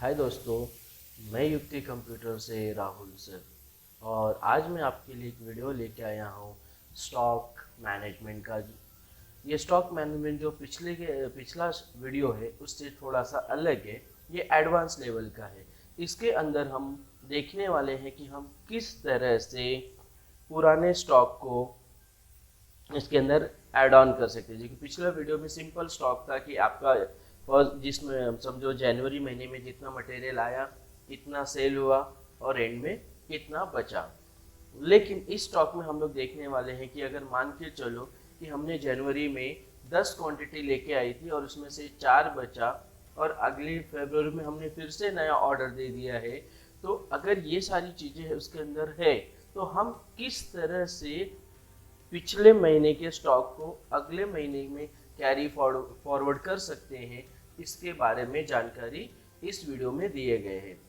हाय दोस्तों, मैं युक्ति कंप्यूटर से राहुल सर। और आज मैं आपके लिए एक वीडियो लेके आया हूँ स्टॉक मैनेजमेंट का। ये स्टॉक मैनेजमेंट जो पिछला वीडियो है उससे थोड़ा सा अलग है। ये एडवांस लेवल का है। इसके अंदर हम देखने वाले हैं कि हम किस तरह से पुराने स्टॉक को इसके अंदर ऐड ऑन कर सकते हैं। क्योंकि पिछला वीडियो में सिंपल स्टॉक था कि आपका फर्स्ट जिसमें हम समझो जनवरी महीने में जितना मटेरियल आया, इतना सेल हुआ और एंड में कितना बचा। लेकिन इस स्टॉक में हम लोग देखने वाले हैं कि अगर मान के चलो कि हमने जनवरी में 10 क्वांटिटी लेके आई थी और उसमें से 4 बचा और अगली फरवरी में हमने फिर से नया ऑर्डर दे दिया है, तो अगर ये सारी चीज़ें उसके अंदर है तो हम किस तरह से पिछले महीने के स्टॉक को अगले महीने में कैरी फॉरवर्ड कर सकते हैं, इसके बारे में जानकारी इस वीडियो में दिए गए हैं।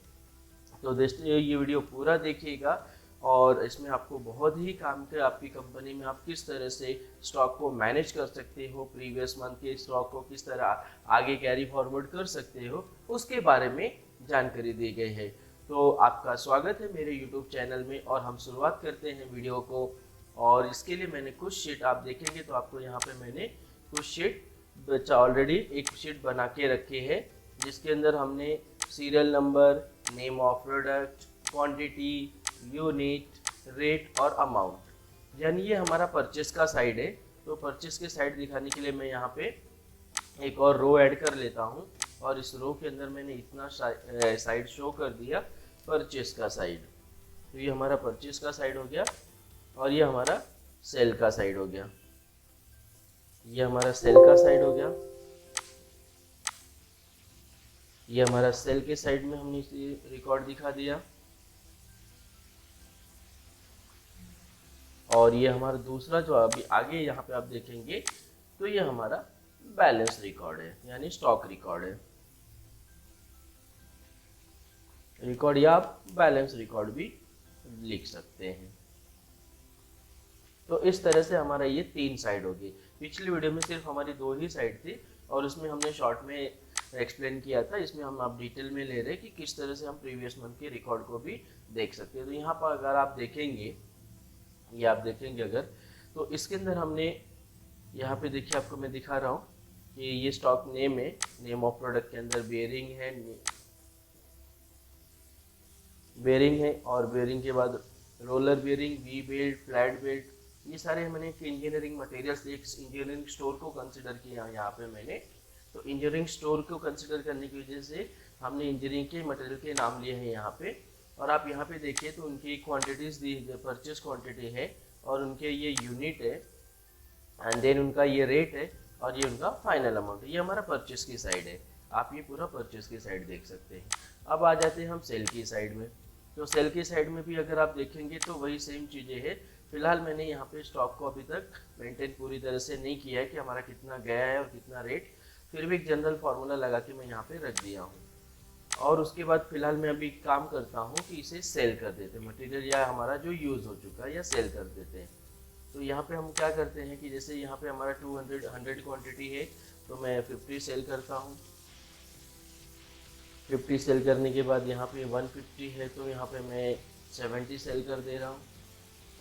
तो दोस्तों ये वीडियो पूरा देखिएगा और इसमें आपको बहुत ही काम के आपकी कंपनी में आप किस तरह से स्टॉक को मैनेज कर सकते हो, प्रीवियस मंथ के स्टॉक को किस तरह आगे कैरी फॉरवर्ड कर सकते हो, उसके बारे में जानकारी दी गई है। तो आपका स्वागत है मेरे यूट्यूब चैनल में और हम शुरुआत करते हैं वीडियो को। और इसके लिए मैंने कुछ शीट आप देखेंगे तो आपको यहाँ पे मैंने कुछ शीट ऑलरेडी एक शीट बना के रखी है, जिसके अंदर हमने serial number, name of product, quantity, unit, rate और अमाउंट, यानी ये हमारा परचेस का साइड है। तो परचेस के साइड दिखाने के लिए मैं यहाँ पे एक और रो ऐड कर लेता हूँ और इस रो के अंदर मैंने इतना साइड शो कर दिया, परचेस का साइड। तो ये हमारा परचेस का साइड हो गया और ये हमारा सेल का साइड हो गया। ये हमारा सेल का साइड हो गया। ये हमारा सेल के साइड में हमने रिकॉर्ड दिखा दिया। और ये हमारा दूसरा जो अभी आगे यहाँ पे आप देखेंगे तो ये हमारा बैलेंस रिकॉर्ड है, यानी स्टॉक रिकॉर्ड है। रिकॉर्ड या आप बैलेंस रिकॉर्ड भी लिख सकते हैं। तो इस तरह से हमारा ये 3 साइड होगी। पिछली वीडियो में सिर्फ हमारी 2 ही साइड थी और उसमें हमने शॉर्ट में एक्सप्लेन किया था। इसमें हम आप डिटेल में ले रहे हैं कि किस तरह से हम प्रीवियस मंथ के रिकॉर्ड को भी देख सकते हैं। तो यहाँ पर अगर आप देखेंगे, ये आप देखेंगे अगर, तो इसके अंदर हमने यहाँ पे देखिए, आपको मैं दिखा रहा हूँ कि ये स्टॉक नेम है। नेम ऑफ प्रोडक्ट के अंदर बेयरिंग है, बेयरिंग है और बेयरिंग के बाद roller bearing, we belt, flat belt, ये सारे मैंने इंजीनियरिंग मटेरियल्स, एक इंजीनियरिंग स्टोर को कंसिडर किया यहाँ पे मैंने। तो इंजीनियरिंग स्टोर को कंसिडर करने की वजह से हमने इंजीनियरिंग के मटेरियल के नाम लिए हैं यहाँ पे। और आप यहाँ पे देखिए तो उनकी क्वांटिटीज़ दी, परचेस क्वांटिटी है और उनके ये यूनिट है एंड देन उनका ये रेट है और ये उनका फाइनल अमाउंट है। ये हमारा परचेस की साइड है। आप ये पूरा परचेस की साइड देख सकते हैं। अब आ जाते हैं हम सेल की साइड में। तो सेल की साइड में भी अगर आप देखेंगे तो वही सेम चीज़ें हैं। फिलहाल मैंने यहाँ पे स्टॉक को अभी तक मेंटेन पूरी तरह से नहीं किया है कि हमारा कितना गया है और कितना रेट, फिर भी एक जनरल फार्मूला लगा के मैं यहाँ पे रख दिया हूँ। और उसके बाद फिलहाल मैं अभी काम करता हूँ कि इसे सेल कर देते हैं, मटेरियल या हमारा जो यूज़ हो चुका है या सेल कर देते हैं। तो यहाँ पे हम क्या करते हैं कि जैसे यहाँ पे हमारा 100 क्वांटिटी है तो मैं 50 सेल करता हूँ। 50 सेल करने के बाद यहाँ पे 150 है तो यहाँ पे मैं 70 सेल कर दे रहा हूँ।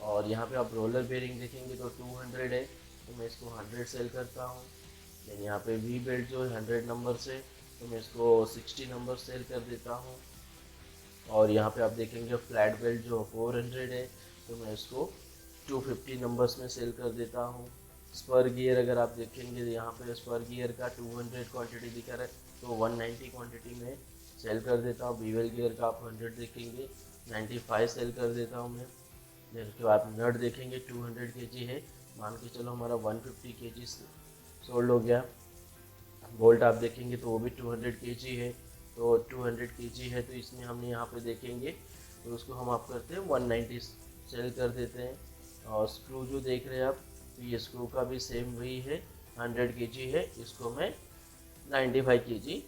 और यहाँ पे आप रोलर बेयरिंग देखेंगे तो 200 है तो मैं इसको 100 सेल करता हूँ। देन यहाँ पे वी बेल्ट जो 100 नंबर से तो मैं इसको 60 नंबर सेल कर देता हूँ। और यहाँ पे आप देखेंगे फ्लैट बेल्ट जो 400 है तो मैं इसको 250 नंबर्स में सेल कर देता हूँ। स्पर गियर अगर आप देखेंगे यहाँ पे स्पर गियर का 200 क्वांटिटी दिखा रहा है तो 190 क्वांटिटी में सेल कर देता हूँ। बीवेल गियर का आप 100 देखेंगे 95 सेल कर देता हूँ मैं। उसके बाद नट देखेंगे 200 kg है, मान के चलो हमारा 150 kg सोल्ड हो गया। बोल्ट आप देखेंगे तो वो भी 200 kg है, तो 200 kg है तो इसमें हमने यहाँ पे देखेंगे तो उसको हम आप करते हैं 190 सेल कर देते हैं। और स्क्रू जो देख रहे हैं आप तो ये स्क्रू का भी सेम वही है, 100 kg है, इसको मैं 95 kg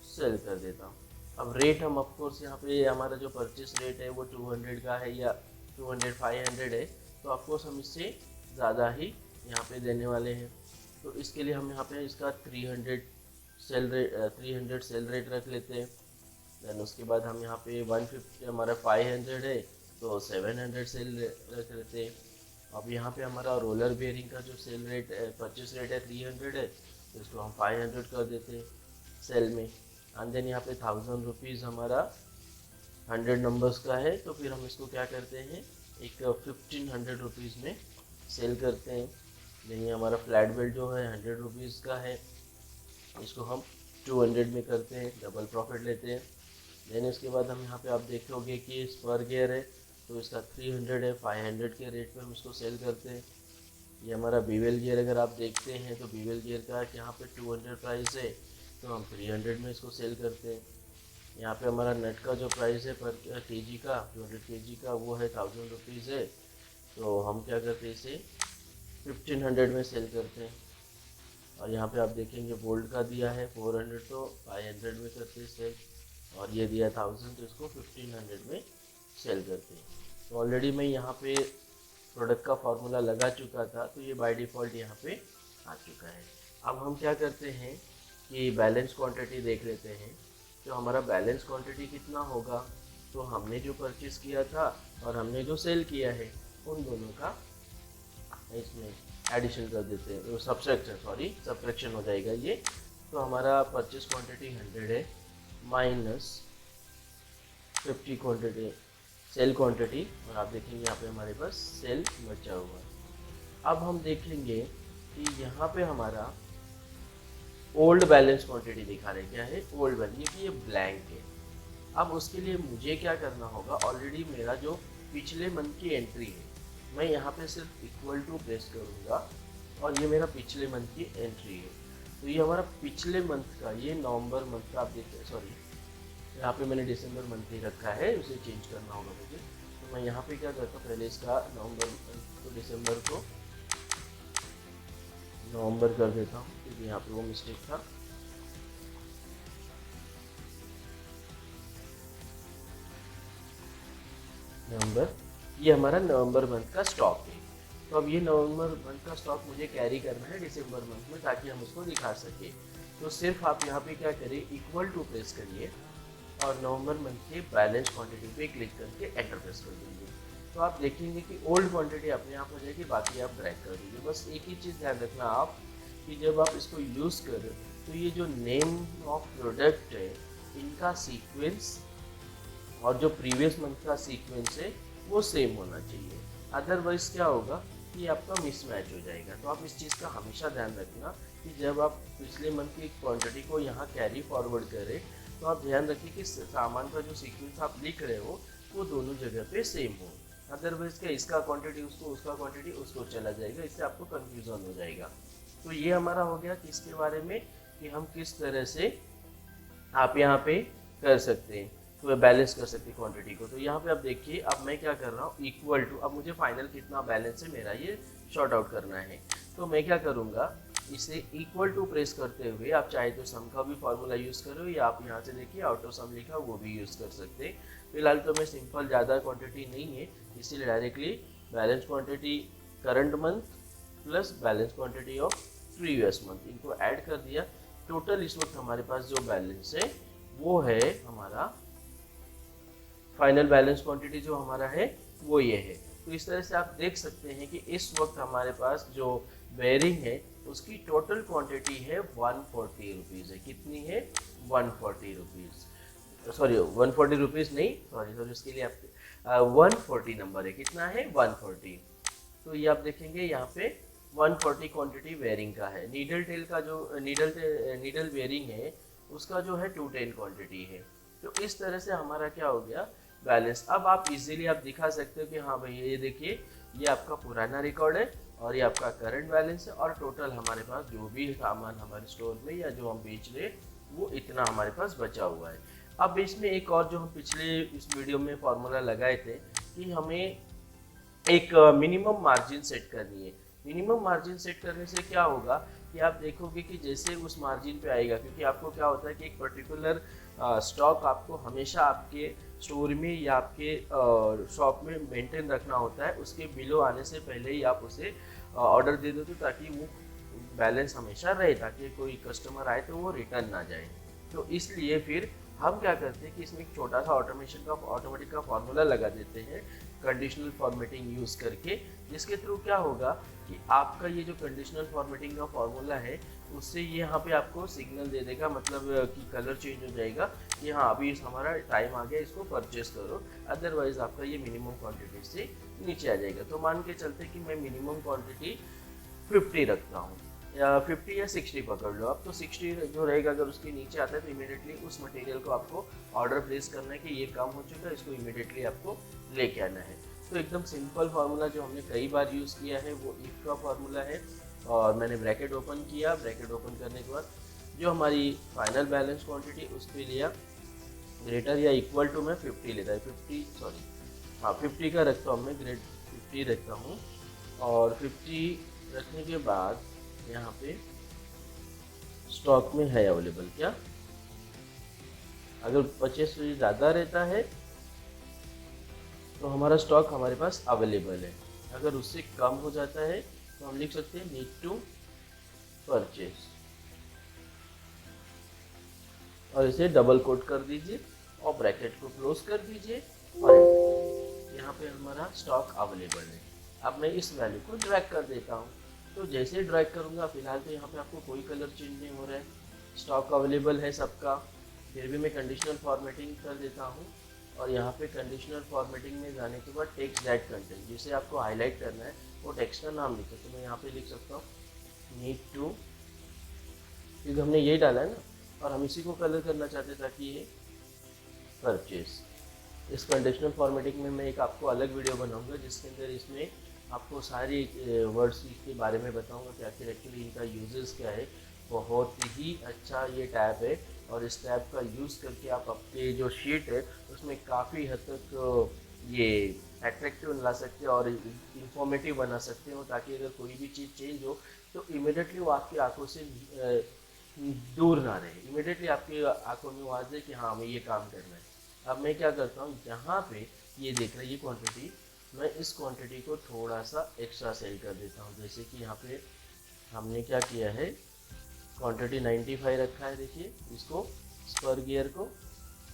सेल कर देता हूँ। अब रेट हम ऑफकोर्स यहाँ पे हमारा जो परचेस रेट है वो 200 का है या 500 है तो ऑफकोर्स हम इससे ज़्यादा ही यहाँ पे देने वाले हैं। तो इसके लिए हम यहाँ पे इसका 300 सेल रेट रख लेते हैं। देन उसके बाद हम यहाँ पे 150 हमारा 500 है तो 700 सेल रख लेते हैं। अब यहाँ पे हमारा रोलर बेयरिंग का जो सेल रेट परचेस रेट है 300 है तो इसको हम 500 कर देते हैं सेल में। एंड देन यहाँ पे 1000 रुपीज़ हमारा 100 नंबर्स का है तो फिर हम इसको क्या करते हैं एक 1500 रुपीज़ में सेल करते हैं। देन ये हमारा फ्लैट बेल्ट जो है 100 रुपीज़ का है, इसको हम 200 में करते हैं, डबल प्रॉफिट लेते हैं। देन इसके बाद हम यहाँ पे आप देखोगे कि स्पर गियर है तो इसका 300 है, 500 के रेट पे हम इसको सेल करते हैं। ये हमारा बीवेल गियर अगर आप देखते हैं तो बीवेल गियर का यहाँ पे 200 प्राइस है तो हम 300 में इसको सेल करते हैं। यहाँ पे हमारा नट का जो प्राइस है पर केजी का 200 केजी का वो है 1000 रुपीज़ है तो हम क्या करते हैं इसे 1500 में सेल करते हैं। और यहाँ पे आप देखेंगे बोल्ट का दिया है 400 तो 500 में करते हैं सेल, और ये दिया 1000 तो इसको 1500 में सेल करते हैं। तो ऑलरेडी मैं यहाँ पे प्रोडक्ट का फार्मूला लगा चुका था तो ये बाय डिफ़ॉल्ट यहाँ पे आ चुका है। अब हम क्या करते हैं कि बैलेंस क्वांटिटी देख लेते हैं। तो हमारा बैलेंस क्वांटिटी कितना होगा, तो हमने जो परचेज़ किया था और हमने जो सेल किया है उन दोनों का इसमें एडिशन कर देते हैं, सब्ट्रैक्शन हो जाएगा ये। तो हमारा परचेस क्वांटिटी 100 है माइनस 50 क्वांटिटी सेल क्वांटिटी, और आप देखेंगे यहाँ पे हमारे पास सेल बचा हुआ है। अब हम देखेंगे कि यहाँ पे हमारा ओल्ड बैलेंस क्वांटिटी दिखा रहे क्या है, ओल्ड बैलेंस, ये ब्लैंक है। अब उसके लिए मुझे क्या करना होगा, ऑलरेडी मेरा जो पिछले मंथ की एंट्री है मैं यहाँ पे सिर्फ इक्वल टू प्रेस करूँगा और ये मेरा पिछले मंथ की एंट्री है। तो ये हमारा पिछले मंथ का, ये नवंबर मंथ का आप देखते हैं, सॉरी यहाँ पे मैंने दिसंबर मंथ ही रखा है, उसे चेंज करना होगा मुझे। तो मैं यहाँ पे क्या करता हूँ, पहले इसका नवंबर तो दिसंबर को नवंबर कर देता हूँ क्योंकि यहाँ पे वो मिस्टेक था। नवंबर, ये हमारा नवंबर मंथ का स्टॉक है। तो अब ये नवंबर मंथ का स्टॉक मुझे कैरी करना है दिसंबर मंथ में ताकि हम उसको दिखा सके। तो सिर्फ आप यहाँ पे क्या करिए, इक्वल टू प्रेस करिए और नवंबर मंथ के बैलेंस क्वांटिटी पे क्लिक करके एंटर प्रेस कर देंगे। तो आप देखेंगे कि ओल्ड क्वांटिटी अपने आप हो जाएगी, बाकी आप ड्रैग कर दीजिए। बस एक ही चीज़ ध्यान रखना आप कि जब आप इसको यूज़ करें तो ये जो नेम ऑफ प्रोडक्ट है इनका सीक्वेंस और जो प्रीवियस मंथ का सीक्वेंस है वो सेम होना चाहिए, अदरवाइज क्या होगा कि आपका मिसमैच हो जाएगा। तो आप इस चीज़ का हमेशा ध्यान रखना कि जब आप पिछले मंथ की क्वांटिटी को यहाँ कैरी फॉरवर्ड करें तो आप ध्यान रखिए कि सामान का जो सीक्वेंस आप लिख रहे हो वो दोनों जगह पे सेम हो, अदरवाइज क्या इसका क्वांटिटी उसको, उसका क्वांटिटी उसको चला जाएगा, इससे आपको कन्फ्यूज़न हो जाएगा। तो ये हमारा हो गया किसके बारे में कि हम किस तरह से आप यहाँ पे कर सकते हैं, तो बैलेंस कर सकते हैं क्वांटिटी को। तो यहाँ पे आप देखिए अब मैं क्या कर रहा हूँ, इक्वल टू, अब मुझे फाइनल कितना बैलेंस है मेरा ये शॉर्ट आउट करना है। तो मैं क्या करूँगा, इसे इक्वल टू प्रेस करते हुए आप चाहे तो सम का भी फार्मूला यूज़ करो या आप यहाँ से देखिए ऑटो सम लिखा वो भी यूज़ कर सकते हैं। फिलहाल तो मैं सिंपल, ज़्यादा क्वांटिटी नहीं है इसीलिए directly balance quantity current month plus balance quantity of previous month इनको ऐड कर दिया। टोटल इस वक्त हमारे पास जो बैलेंस है वो है हमारा फाइनल बैलेंस क्वांटिटी जो हमारा है वो ये है। तो इस तरह से आप देख सकते हैं कि इस वक्त हमारे पास जो बेयरिंग है उसकी टोटल क्वांटिटी है 140 रुपीज़ है। कितनी है, 140 रुपीज़, सॉरी 140 रुपीज़ नहीं, सॉरी उसके लिए आप 140 नंबर है, कितना है 140। तो ये आप देखेंगे यहाँ पे 140 क्वांटिटी बेयरिंग का है। नीडल टेल का जो नीडल बेयरिंग है उसका जो है 210 क्वांटिटी है। तो इस तरह से हमारा क्या हो गया बैलेंस। अब आप इजीली आप दिखा सकते हो कि हाँ भाई ये देखिए ये आपका पुराना रिकॉर्ड है और ये आपका करंट बैलेंस है और टोटल हमारे पास जो भी सामान हमारे स्टोर में या जो हम बेच रहे वो इतना हमारे पास बचा हुआ है। अब इसमें एक और जो हम पिछले इस वीडियो में फॉर्मूला लगाए थे कि हमें एक मिनिमम मार्जिन सेट करनी है। मिनिमम मार्जिन सेट करने से क्या होगा कि आप देखोगे कि जैसे उस मार्जिन पे आएगा, क्योंकि आपको क्या होता है कि एक पर्टिकुलर स्टॉक आपको हमेशा आपके स्टोर में या आपके शॉप में मेंटेन रखना होता है, उसके बिलो आने से पहले ही आप उसे ऑर्डर दे दो ताकि वो बैलेंस हमेशा रहे, ताकि कोई कस्टमर आए तो वो रिटर्न ना जाए। तो इसलिए फिर हम क्या करते हैं कि इसमें एक छोटा सा ऑटोमेटिक का फॉर्मूला लगा देते हैं कंडीशनल फॉर्मेटिंग यूज़ करके, जिसके थ्रू क्या होगा कि आपका ये जो कंडीशनल फॉर्मेटिंग का फॉर्मूला है उससे ये यहाँ पे आपको सिग्नल दे देगा, मतलब कि कलर चेंज हो जाएगा कि हाँ अभी हमारा टाइम आ गया, इसको परचेस करो, अदरवाइज आपका ये मिनिमम क्वांटिटी से नीचे आ जाएगा। तो मान के चलते कि मैं मिनिमम क्वांटिटी 50 रखता हूँ, या 50 या 60 पकड़ लो आप, तो 60 जो रहेगा अगर उसके नीचे आता है तो इमीडिएटली उस मटेरियल को आपको ऑर्डर प्लेस करना है कि ये काम हो चुका है, इसको इमीडिएटली आपको लेके आना है। तो एकदम सिंपल फार्मूला जो हमने कई बार यूज़ किया है वो इफ का फार्मूला है। और मैंने ब्रैकेट ओपन किया, ब्रैकेट ओपन करने के बाद जो हमारी फाइनल बैलेंस क्वांटिटी उस पर लिया, ग्रेटर या इक्वल टू में 50 लेता है, 50 का रखता हूँ मैं, ग्रेट 50 रखता हूँ। और 50 रखने के बाद यहाँ पे स्टॉक में है अवेलेबल क्या, अगर 25 से ज़्यादा रहता है तो हमारा स्टॉक हमारे पास अवेलेबल है, अगर उससे कम हो जाता है तो हम लिख सकते हैं नीड टू परचेस, और इसे डबल कोट कर दीजिए और ब्रैकेट को क्लोज कर दीजिए और यहाँ पे हमारा स्टॉक अवेलेबल है। अब मैं इस वैल्यू को ड्रैग कर देता हूँ, तो जैसे ड्रैग करूँगा फिलहाल तो यहाँ पे आपको कोई कलर चेंज नहीं हो रहा है, स्टॉक अवेलेबल है सबका। फिर भी मैं कंडीशनल फॉर्मेटिंग कर देता हूँ, और यहाँ पे कंडीशनल फॉर्मेटिंग में जाने के बाद टेक्स्ट दैट कंटेंट जिसे आपको हाईलाइट करना है वो टेक्स्ट का नाम लिखो, तो मैं यहाँ पे लिख सकता हूँ नीड टू, क्योंकि हमने ये डाला है ना, और हम इसी को कलर करना चाहते हैं ताकि ये परचेस। इस कंडीशनल फॉर्मेटिंग में मैं एक आपको अलग वीडियो बनाऊंगा जिसके अंदर इसमें आपको सारी वर्ड्स के बारे में बताऊंगा कि आखिर एक्चुअली इनका यूजेस क्या है। बहुत ही अच्छा ये टैब है, और इस टैब का यूज़ करके आप अपने जो शीट है उसमें काफ़ी हद तक ये अट्रैक्टिव ला सकते हैं और इंफॉर्मेटिव बना सकते हो, ताकि अगर कोई भी चीज़ चेंज हो तो इमिडिएटली वो आपकी आंखों से दूर ना रहे, इमिडिएटली आपकी आंखों में आवाज़ है कि हाँ हमें ये काम करना है। अब मैं क्या करता हूँ, यहाँ पे ये देख रहे हैं ये क्वांटिटी, मैं इस क्वांटिटी को थोड़ा सा एक्स्ट्रा सेल कर देता हूँ। जैसे कि यहाँ पे हमने क्या किया है, क्वांटिटी 95 रखा है, देखिए इसको स्पर गियर को,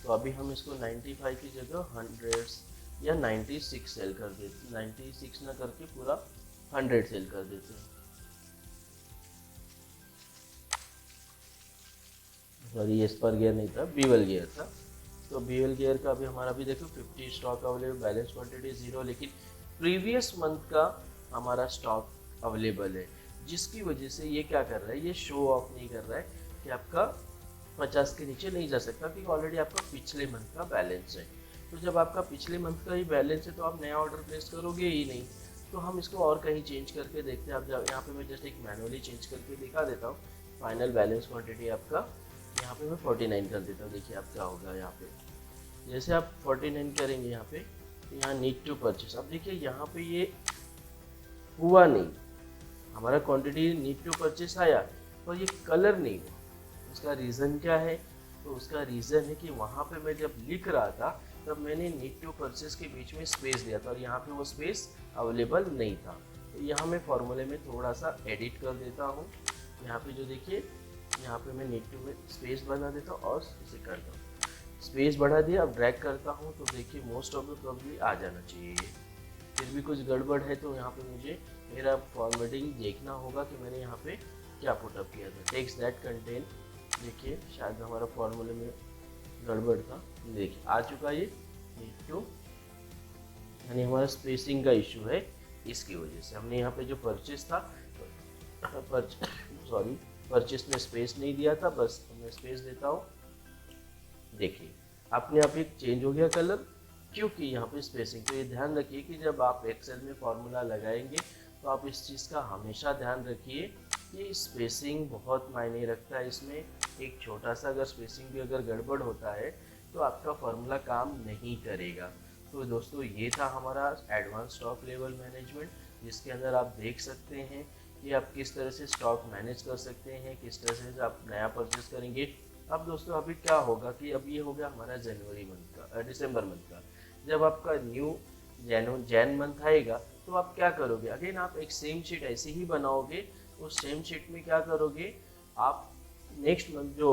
तो अभी हम इसको 95 की जगह 100 या 96 सेल कर देते, 96 ना करके पूरा 100 सेल कर देते हैं। सॉरी ये स्पर गियर नहीं था, बीवल गियर था। तो बीवल गियर का अभी हमारा भी देखो 50 स्टॉक अवेलेबल, बैलेंस क्वांटिटी 0, लेकिन प्रीवियस मंथ का हमारा स्टॉक अवेलेबल है, जिसकी वजह से ये क्या कर रहा है, ये शो ऑफ नहीं कर रहा है कि आपका 50 के नीचे नहीं जा सकता, क्योंकि ऑलरेडी आपका पिछले मंथ का बैलेंस है। तो जब आपका पिछले मंथ का ही बैलेंस है तो आप नया ऑर्डर प्लेस करोगे ही नहीं। तो हम इसको और कहीं चेंज करके देखते हैं। अब यहाँ पे मैं जस्ट एक मैनुअली चेंज करके दिखा देता हूँ। फाइनल बैलेंस क्वांटिटी आपका यहाँ पे मैं 49 कर देता हूँ। देखिए आप क्या होगा, यहाँ पे जैसे आप 49 करेंगे यहाँ पे, तो यहाँ नीड टू परचेस, अब देखिए यहाँ पे ये हुआ नहीं, हमारा क्वांटिटी नीड टू परचेस आया पर ये कलर नहीं हुआ। उसका रीज़न क्या है, तो उसका रीज़न है कि वहाँ पे मैं जब लिख रहा था तब मैंने नीड टू परचेस के बीच में स्पेस दिया था और यहाँ पे वो स्पेस अवेलेबल नहीं था। तो यहाँ मैं फॉर्मूले में थोड़ा सा एडिट कर देता हूँ। यहाँ पे जो देखिए यहाँ पे मैं नीड टू में स्पेस बना देता हूँ और इसे करता हूँ, स्पेस बढ़ा दिया। अब ड्रैग करता हूँ तो देखिए मोस्ट ऑफ द प्रॉब्ली आ जाना चाहिए। फिर भी कुछ गड़बड़ है तो यहाँ पे मुझे मेरा फॉर्मेटिंग देखना होगा कि मैंने यहाँ पे क्या पुटअप किया था। टेक्स्ट दैट कंटेन, देखिए शायद हमारा फॉर्मूले में गड़बड़ था, देखिए आ चुका ये नीड टू, यानी हमारा स्पेसिंग का इशू है। इसकी वजह से हमने यहाँ पे जो परचेस था, परचेस में स्पेस नहीं दिया था, बस मैं स्पेस देता हूँ। देखिए अपने आप एक चेंज हो गया कलर, क्योंकि यहाँ पे स्पेसिंग। तो ये ध्यान रखिए कि जब आप एक्सेल में फॉर्मूला लगाएंगे तो आप इस चीज़ का हमेशा ध्यान रखिए कि स्पेसिंग बहुत मायने रखता है। इसमें एक छोटा सा अगर स्पेसिंग भी अगर गड़बड़ होता है तो आपका फॉर्मूला काम नहीं करेगा। तो दोस्तों ये था हमारा एडवांस स्टॉक लेवल मैनेजमेंट, जिसके अंदर आप देख सकते हैं कि आप किस तरह से स्टॉक मैनेज कर सकते हैं, किस तरह से आप नया परचेस करेंगे। अब दोस्तों अभी क्या होगा कि अब ये हो गया हमारा जनवरी मंथ का, दिसंबर मंथ का। जब आपका न्यू जैन मंथ आएगा तो आप क्या करोगे, अगेन आप एक सेम शीट ऐसे ही बनाओगे। उस सेम शीट में क्या करोगे, आप नेक्स्ट मंथ जो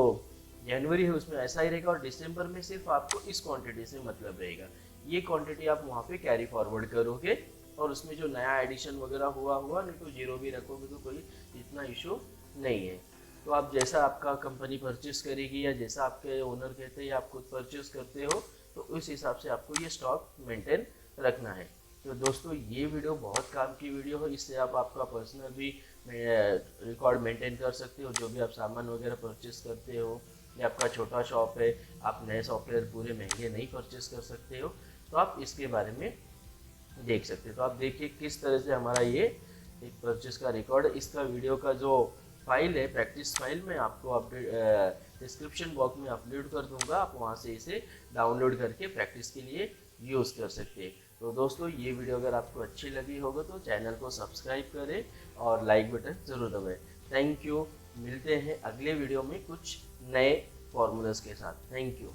जनवरी है उसमें ऐसा ही रहेगा, और दिसंबर में सिर्फ आपको इस क्वांटिटी से मतलब रहेगा। ये क्वांटिटी आप वहाँ पे कैरी फॉरवर्ड करोगे, और उसमें जो नया एडिशन वगैरह हुआ हुआ, नहीं तो जीरो भी रखोगे तो कोई इतना इशू नहीं है। तो आप जैसा आपका कंपनी परचेस करेगी या जैसा आपके ओनर कहते हैं या आप खुद परचेस करते हो, तो उस हिसाब से आपको ये स्टॉक मेंटेन रखना है। तो दोस्तों ये वीडियो बहुत काम की वीडियो है, इससे आप आपका पर्सनल भी रिकॉर्ड मेंटेन कर सकते हो। जो भी आप सामान वगैरह परचेस करते हो, या आपका छोटा शॉप है, आप नए सॉफ्टवेयर पूरे महंगे नहीं परचेस कर सकते हो, तो आप इसके बारे में देख सकते हो। तो आप देखिए किस तरह से हमारा ये एक परचेस का रिकॉर्ड, इसका वीडियो का जो फाइल है, प्रैक्टिस फाइल, मैं आपको अपडेट डिस्क्रिप्शन बॉक्स में अपलोड कर दूंगा। आप वहाँ से इसे डाउनलोड करके प्रैक्टिस के लिए यूज़ कर सकते हैं। तो दोस्तों ये वीडियो अगर आपको अच्छी लगी होगा तो चैनल को सब्सक्राइब करें और लाइक बटन ज़रूर दबाएं। Thank you. मिलते हैं अगले वीडियो में कुछ नए फॉर्मूलाज के साथ। Thank you.